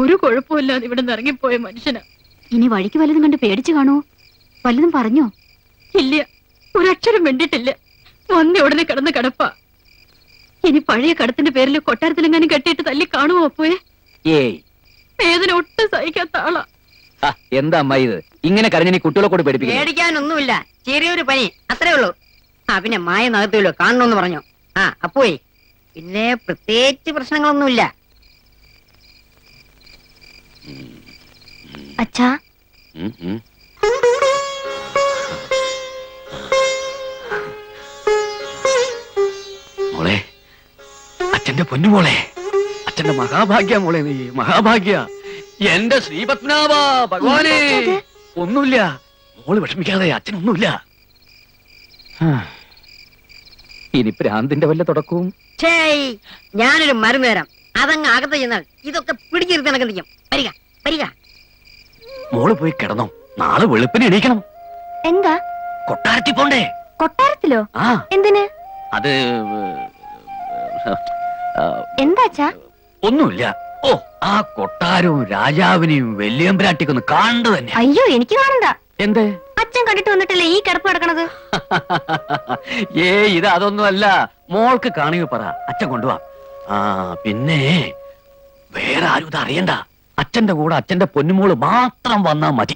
ഒരു കുഴപ്പമില്ലാതെ ഇവിടെ നിന്ന് ഇറങ്ങിപ്പോയ മനുഷ്യനാ. ഇനി വഴിക്ക് വല്ലതും കണ്ട് പേടിച്ചു കാണുമോ? വല്ലതും പറഞ്ഞോ? ഇല്ല, ഒരക്ഷരം വേണ്ടിയിട്ടില്ല. വന്ന ഉടനെ കിടന്ന് കിടപ്പാ. ഇനി പഴയ കടത്തിന്റെ പേരിൽ കൊട്ടാരത്തിലെങ്ങാനും കെട്ടിയിട്ട് തല്ലി കാണുമോ അപ്പോയെ? ഏയ്, വേദന ഒട്ടും സഹിക്കാത്ത ആളാ. എന്താ അമ്മ ഇത്? ഇങ്ങനെ കരഞ്ഞ കുട്ടികളെ കൂടെ പേടിപ്പിക്കും? പേടിക്കാനൊന്നുമില്ല, ചെറിയൊരു പനി അത്രേ ഉള്ളൂ. പിന്നെ മായ നകത്തുമല്ലോ, കാണണമെന്ന് പറഞ്ഞു. അപ്പോയി പിന്നെ പ്രത്യേകിച്ച് പ്രശ്നങ്ങളൊന്നുമില്ല. അച്ഛാ, മോളെ, അച്ഛന്റെ പൊന്നുമോളെ, അച്ഛന്റെ മഹാഭാഗ്യ മോളെ, നീ മഹാഭാഗ്യ. എന്റെ ശ്രീപത്മനാഭ ഭഗവാനെ. ഒന്നുമില്ല മോള്, വിഷമിക്കാതെ, അച്ഛനൊന്നുമില്ല. ഇനി ഭ്രാന്തിന്റെ വല്ല തുടക്കവും. ഞാനൊരു മരുന്ന് തരാം, അതങ്ങ് അകത്ത് ചെന്നാൽ ഇതൊക്കെ പിടിച്ചിരുത്തി നടക്കും. വരിക വരിക. മോള് പോയി കിടന്നോ, നാളെ വെളുപ്പിന് എണീക്കണം. എന്താ? കൊട്ടാരത്തിൽ പോണ്ടേ? കൊട്ടാരത്തിലോ? ആ, എന്തിന്? അത് എന്താ അച്ഛാ? ഒന്നുമില്ല. ഓ, ആ കൊട്ടാരവും രാജാവിനെയും വെല്ലിയമ്പ്രാട്ടിക്കൊന്ന് കാണു തന്നെ. അയ്യോ, എനിക്ക് കാണണ്ട. എന്ത്? അച്ഛൻ കണ്ടിട്ട് വന്നിട്ടല്ലേ ഈ കിടപ്പ് കിടക്കണത്? ഇത് അതൊന്നും അല്ല. മോൾക്ക് കാണുക പറ, അച്ഛൻ കൊണ്ടുപോവാ. പിന്നെ വേറെ ആരും ഇത് അറിയണ്ട. അച്ഛന്റെ കൂടെ അച്ഛന്റെ പൊന്നുമോള് മാത്രം വന്നാ മതി.